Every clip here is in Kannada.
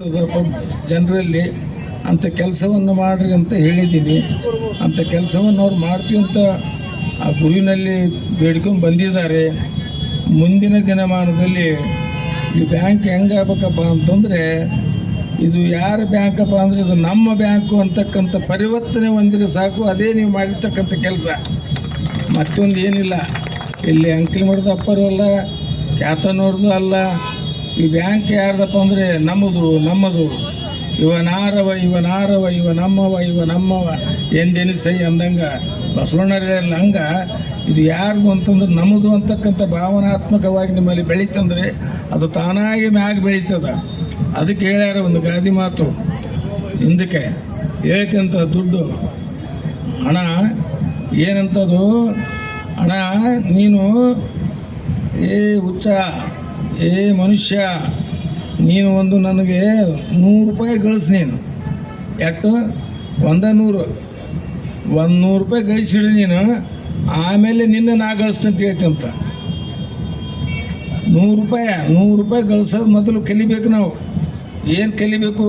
ಜನರಲ್ಲಿ ಅಂಥ ಕೆಲಸವನ್ನು ಮಾಡ್ರಿ ಅಂತ ಹೇಳಿದ್ದೀನಿ. ಅಂಥ ಕೆಲಸವನ್ನು ಅವ್ರು ಮಾಡ್ತೀವಿ ಅಂತ ಆ ಗುರುವಿನಲ್ಲಿ ಬೇಡ್ಕೊಂಡು ಬಂದಿದ್ದಾರೆ. ಮುಂದಿನ ದಿನಮಾನದಲ್ಲಿ ಈ ಬ್ಯಾಂಕ್ ಹೆಂಗಾಗಬೇಕಪ್ಪ ಅಂತಂದರೆ, ಇದು ಯಾರ ಬ್ಯಾಂಕಪ್ಪ ಅಂದರೆ ಇದು ನಮ್ಮ ಬ್ಯಾಂಕು ಅಂತಕ್ಕಂಥ ಪರಿವರ್ತನೆ ಹೊಂದಿದ್ರೆ ಸಾಕು. ಅದೇ ನೀವು ಮಾಡಿರ್ತಕ್ಕಂಥ ಕೆಲಸ, ಮತ್ತೊಂದು ಏನಿಲ್ಲ. ಇಲ್ಲಿ ಅಂಕಲ್ ಮಠದ ಅಪ್ಪರು ಅಲ್ಲ, ಖ್ಯಾತನವ್ರದ್ದು ಅಲ್ಲ. ಈ ಬ್ಯಾಂಕ್ ಯಾರ್ದಪ್ಪ ಅಂದರೆ ನಮ್ಮದು. ಇವನಾರವ ಇವ ನಮ್ಮವ ಎಂದೆನಿಸೈ ಅಂದಂಗೆ ಬಸವಣ್ಣರೆಲ್ಲ ಹಂಗೆ ಇದು ಯಾರ್ದು ಅಂತಂದ್ರೆ ನಮ್ಮದು ಅಂತಕ್ಕಂಥ ಭಾವನಾತ್ಮಕವಾಗಿ ನಿಮ್ಮಲ್ಲಿ ಬೆಳೀತಂದರೆ ಅದು ತಾನಾಗಿ ಮ್ಯಾಗ ಬೆಳೀತದ. ಅದಕ್ಕೆ ಹೇಳ್ಯಾರ ಒಂದು ಗಾದಿ ಮಾತು ಹಿಂದಕ್ಕೆ ಹೇಳ್ತಂತ ದುಡ್ಡು ಹಣ ಏನಂತದು, ಹಣ ನೀನು ಹುಚ್ಚ ಮನುಷ್ಯ, ನೀನು ಒಂದು ನನಗೆ 100 ರೂಪಾಯಿ ಗಳಿಸ್. ನೀನು ಎಷ್ಟು 100 ರೂಪಾಯಿ ಗಳಿಸಿಡ್ರಿ ನೀನು, ಆಮೇಲೆ ನಿನ್ನ ನಾ ಗಳಿಸ್ತಂತ ಹೇಳ್ತಂತ. 100 ರೂಪಾಯಿ ಗಳಿಸೋದು ಮೊದಲು ಕಲಿಬೇಕು ನಾವು. ಏನು ಕಲಿಬೇಕು?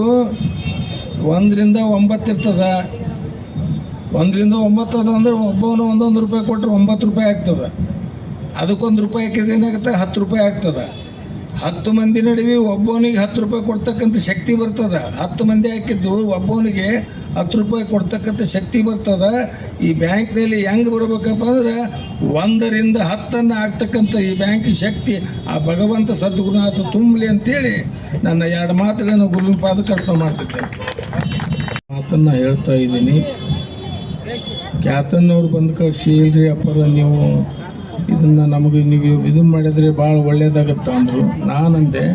1 ರಿಂದ 9 ಇರ್ತದ. 1 ರಿಂದ 9 ಅದ ಅಂದರೆ ಒಬ್ಬವನು 1 ರೂಪಾಯಿ ಕೊಟ್ಟರೆ 9 ರೂಪಾಯಿ ಆಗ್ತದೆ. ಅದಕ್ಕೊಂದು ರೂಪಾಯಿ ಹಾಕಿದ್ರೆ ಏನಾಗುತ್ತೆ? 10 ರೂಪಾಯಿ ಆಗ್ತದೆ. 10 ಮಂದಿ ನಡುವೆ ಒಬ್ಬವನಿಗೆ 10 ರೂಪಾಯಿ ಕೊಡ್ತಕ್ಕಂಥ ಶಕ್ತಿ ಬರ್ತದೆ. 10 ಮಂದಿ ಹಾಕಿದ್ದು ಒಬ್ಬವನಿಗೆ 10 ರೂಪಾಯಿ ಕೊಡ್ತಕ್ಕಂಥ ಶಕ್ತಿ ಬರ್ತದೆ. ಈ ಬ್ಯಾಂಕ್ನಲ್ಲಿ ಹೆಂಗೆ ಬರಬೇಕಪ್ಪ ಅಂದ್ರೆ 1 ರಿಂದ 10 ಆಗ್ತಕ್ಕಂಥ ಈ ಬ್ಯಾಂಕ್ ಶಕ್ತಿ ಆ ಭಗವಂತ ಸದ್ಗುರುನಾಥ ತುಂಬಲಿ ಅಂತೇಳಿ ನನ್ನ 2 ಮಾತುಗಳನ್ನು ಗುರುವಿನ ಪಾದಕ್ಕೆ ಅರ್ಪಣೆ ಮಾಡ್ತಿದ್ದೆ. ಮಾತನ್ನು ಹೇಳ್ತಾ ಇದ್ದೀನಿ. ಖ್ಯಾತನ್ನವ್ರು ಬಂದು ಕಳಿಸಿ ಇಲ್ರಿ ಅಪ್ಪರ ನೀವು ಇದನ್ನು ನಮಗೆ ನೀವು ಇದು ಮಾಡಿದರೆ ಭಾಳ ಒಳ್ಳೇದಾಗತ್ತೆ ಅಂದರು. ನಾನಂದೆ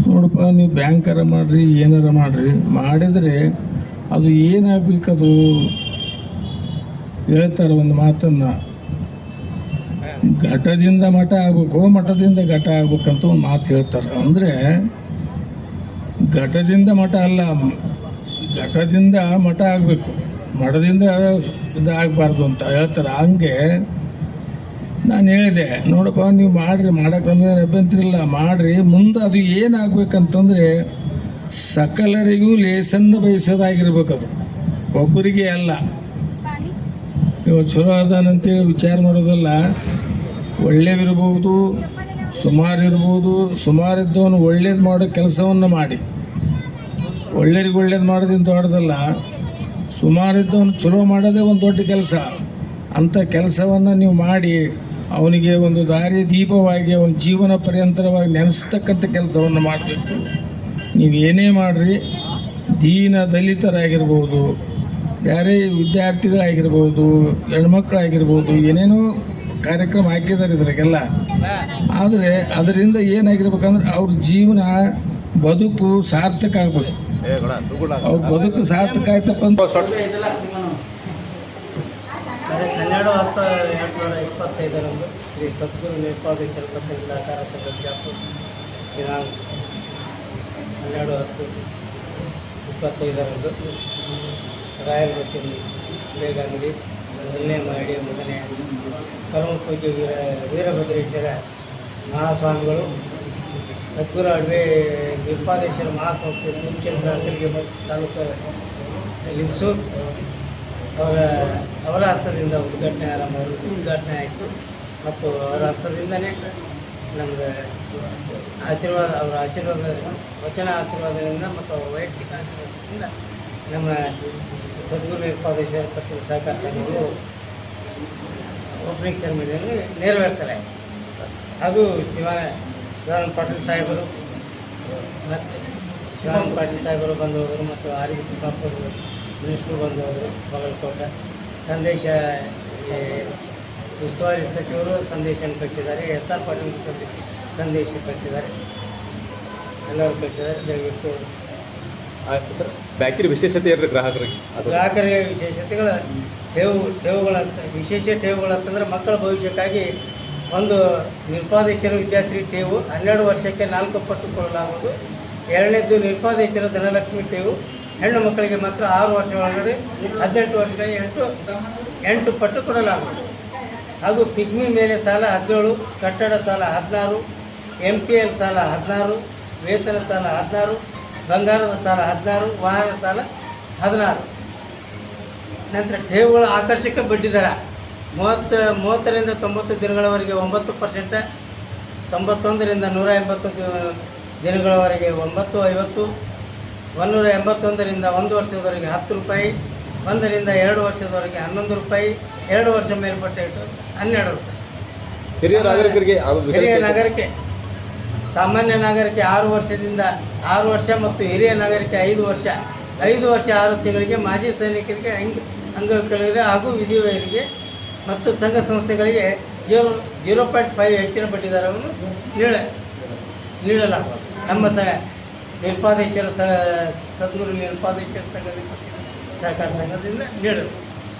ನೋಡಪ್ಪ, ನೀವು ಬ್ಯಾಂಕರ ಮಾಡಿರಿ ಏನಾರ ಮಾಡಿದರೆ ಅದು ಏನಾಗಬೇಕದು ಹೇಳ್ತಾರೆ ಒಂದು ಮಾತನ್ನು, ಘಟದಿಂದ ಮಠ ಆಗ್ಬೇಕು, ಮಠದಿಂದ ಘಟ ಆಗ್ಬೇಕಂತ ಒಂದು ಮಾತು ಹೇಳ್ತಾರೆ. ಅಂದರೆ ಘಟದಿಂದ ಮಠ ಅಲ್ಲ, ಘಟದಿಂದ ಮಠ ಆಗಬೇಕು, ಮಠದಿಂದ ಇದಾಗಬಾರ್ದು ಅಂತ ಹೇಳ್ತಾರೆ. ಹಂಗೆ ನಾನು ಹೇಳಿದೆ, ನೋಡಪ್ಪ ನೀವು ಮಾಡೋಕ್ಕೆ ಅಭ್ಯಂತರಿಲ್ಲ, ಮಾಡಿರಿ. ಮುಂದೆ ಅದು ಏನಾಗಬೇಕಂತಂದರೆ ಸಕಲರಿಗೂ ಲೇಸನ್ನು ಬಯಸೋದಾಗಿರ್ಬೇಕು. ಅದು ಒಬ್ಬರಿಗೆ ಅಲ್ಲ. ಇವಾಗ ಚಲೋ ಅದಾನಂತೇಳಿ ವಿಚಾರ ಮಾಡೋದಲ್ಲ. ಒಳ್ಳೆಯವಿರ್ಬೋದು, ಸುಮಾರಿರ್ಬೋದು. ಸುಮಾರಿದ್ದವನು ಒಳ್ಳೇದು ಮಾಡೋ ಕೆಲಸವನ್ನು ಮಾಡಿ, ಒಳ್ಳೆಯರಿಗೆ ಒಳ್ಳೇದು ಮಾಡೋದಿಂದ ದೊಡ್ಡದಲ್ಲ. ಸುಮಾರಿದ್ದವನು ಚಲೋ ಮಾಡೋದೇ ಒಂದು ದೊಡ್ಡ ಕೆಲಸ. ಅಂಥ ಕೆಲಸವನ್ನು ನೀವು ಮಾಡಿ ಅವನಿಗೆ ಒಂದು ದಾರಿ ದೀಪವಾಗಿ ಅವನ ಜೀವನ ಪರ್ಯಂತರವಾಗಿ ನೆನೆಸ್ತಕ್ಕಂಥ ಕೆಲಸವನ್ನು ಮಾಡಬೇಕು. ನೀವು ಏನೇ ಮಾಡಿರಿ, ದೀನ ದಲಿತರಾಗಿರ್ಬೋದು, ಯಾರೇ ವಿದ್ಯಾರ್ಥಿಗಳಾಗಿರ್ಬೋದು, ಹೆಣ್ಮಕ್ಳಾಗಿರ್ಬೋದು, ಏನೇನೋ ಕಾರ್ಯಕ್ರಮ ಹಾಕಿದ್ದಾರೆ ಇದ್ರಾಗೆಲ್ಲ. ಆದರೆ ಅದರಿಂದ ಏನಾಗಿರ್ಬೇಕಂದ್ರೆ ಅವ್ರ ಜೀವನ ಬದುಕು ಸಾರ್ಥಕ ಆಗ್ಬೇಕು. ಅವ್ರ ಬದುಕು ಸಾರ್ಥಕ ಆಯ್ತಪ್ಪ ಅಂತ 12/10/2025 ಶ್ರೀ ಸದ್ಗುರು ನಿರ್ಪಾದೇಶ್ವರ ಪತ್ರಿಕೆ ಸಹಕಾರ ಸಂಘ ಬಿಜಾಪುರ ದಿನಾಂಕ 12/10/25 ರಾಯಲ್ ಬಸೀನ್ ಬೇಗಂಗಡಿ 1ನೇ ಮಹಡಿ 1ನೇ ಪರಮ ಪೂಜ್ಯ ವೀರಭದ್ರೇಶ್ವರ ಮಹಾಸ್ವಾಮಿಗಳು ಸದ್ಗುರು ಅಡವೆ ನಿರ್ಪಾದೇಶ್ವರ ಮಹಾಸಂಸ್ಥೆ ಕ್ಷೇತ್ರ ಕಲಿಗೆ ತಾಲೂಕು ಲಿಂಗಸೂರು ಅವರ ಹಸ್ತದಿಂದ ಉದ್ಘಾಟನೆ ಆಯಿತು. ಮತ್ತು ಅವರ ಹಸ್ತದಿಂದನೇ ನಮ್ಮದು ಆಶೀರ್ವಾದ, ಅವರ ಆಶೀರ್ವಾದ ವಚನ ಆಶೀರ್ವಾದದಿಂದ ಮತ್ತು ಅವರ ವೈಯಕ್ತಿಕ ಆಶೀರ್ವಾದದಿಂದ ನಮ್ಮ ಸದ್ಗುರು ನಿರ್ಪಾದೇಶ್ವರ ಪತ್ರಿಕೆ ಸಹಕಾರ ಸಂಘಗಳು ಓಪನಿಂಗ್ ಸೆರೆಮನಿಯನ್ನು ನೆರವೇರಿಸಲಾಯಿತು. ಅದು ಶಿವಾನಂದ ಪಾಟೀಲ್ ಸಾಹೇಬರು ಮತ್ತು ಶಿವಾನಂದ ಪಾಟೀಲ್ ಸಾಹೇಬರು ಬಂದು ಹೋದರು, ಮತ್ತು ಆರೋಗ್ಯ ಚಿಕ್ಕಪ್ಪರು ಮಿನಿಸ್ಟ್ರು ಬಂದು ಹೋದರು. ಬಾಗಲಕೋಟೆ ಸಂದೇಶ ಉಸ್ತುವಾರಿ ಸಚಿವರು ಸಂದೇಶವನ್ನು ಕಳಿಸಿದ್ದಾರೆ. SR ಪಾಟೀಲ್ ಸಂದೇಶ ಕಳಿಸಿದ್ದಾರೆ. ಎಲ್ಲರೂ ಕಳಿಸಿದ್ದಾರೆ. ದಯವಿಟ್ಟು ಸರ್ ಬ್ಯಾಂಕಿನ ವಿಶೇಷತೆ ಏನು? ಗ್ರಾಹಕರಿಗೆ ವಿಶೇಷತೆಗಳು ವಿಶೇಷ ಠೇವುಗಳಂತಂದರೆ ಮಕ್ಕಳ ಭವಿಷ್ಯಕ್ಕಾಗಿ ಒಂದು ನಿರ್ಪಾದೇಶ್ವರ ವಿದ್ಯಾಶ್ರೀ ಠೇವು 12 ವರ್ಷಕ್ಕೆ 4 ಪಟ್ಟು ಕೊಡಲಾಗುವುದು. 2ನೇದು ನಿರ್ಪಾದೇಶ್ವರ ಧನಲಕ್ಷ್ಮಿ ಠೇವು ಹೆಣ್ಣು ಮಕ್ಕಳಿಗೆ ಮಾತ್ರ 6 ವರ್ಷ ಒಳಗಡೆ 18 ವರ್ಷಗಳಿಗೆ 8 ಪಟ್ಟು ಕೊಡಲಾಗುವುದು. ಹಾಗೂ ಪಿಗ್ಮಿ ಮೇಲೆ ಸಾಲ 17, ಕಟ್ಟಡ ಸಾಲ 16, MPL ಸಾಲ 16, ವೇತನ ಸಾಲ 16, ಬಂಗಾರದ ಸಾಲ 16, ವಾಹನ ಸಾಲ 16. ನಂತರ ಠೇವುಗಳ ಆಕರ್ಷಕ ಬಡ್ಡಿದರ 30ರಿಂದ 90 ದಿನಗಳವರೆಗೆ 9%, 91ರಿಂದ 180 ದಿನಗಳವರೆಗೆ 9.50, 181ರಿಂದ 1 ವರ್ಷದವರೆಗೆ 10 ರೂಪಾಯಿ, 1ರಿಂದ 2 ವರ್ಷದವರೆಗೆ 11 ರೂಪಾಯಿ, 2 ವರ್ಷ ಮೇಲ್ಪಟ್ಟ ಇಟ್ಟು 12 ರೂಪಾಯಿ. ಹಿರಿಯ ನಾಗರಿಕರಿಗೆ ಹಿರಿಯ ನಾಗರಿಕೆ ಸಾಮಾನ್ಯ ನಾಗರಿಕೆ 6 ವರ್ಷ ಮತ್ತು ಹಿರಿಯ ನಾಗರಿಕೆ 5 ವರ್ಷ, 5 ವರ್ಷ 6 ತಿಂಗಳಿಗೆ, ಮಾಜಿ ಸೈನಿಕರಿಗೆ, ಅಂಗವಿಕಲರಿಗೆ ಹಾಗೂ ವಿಧಿವೈರಿಗೆ ಮತ್ತು ಸಂಘ ಸಂಸ್ಥೆಗಳಿಗೆ 0.5 ಹೆಚ್ಚಿನ ಬಡ್ಡಿದರವನ್ನು ನೀಡಲಾಗುವುದು. ನಮ್ಮ ನಿರ್ಪಾದೇಶ್ವರ ಸದ್ಗುರು ನಿರ್ಪಾದೇಶ್ವರ ಸಂಘದಿಂದ ಸಹಕಾರ ಸಂಘದಿಂದ ನೀಡಲಾಗುವುದು.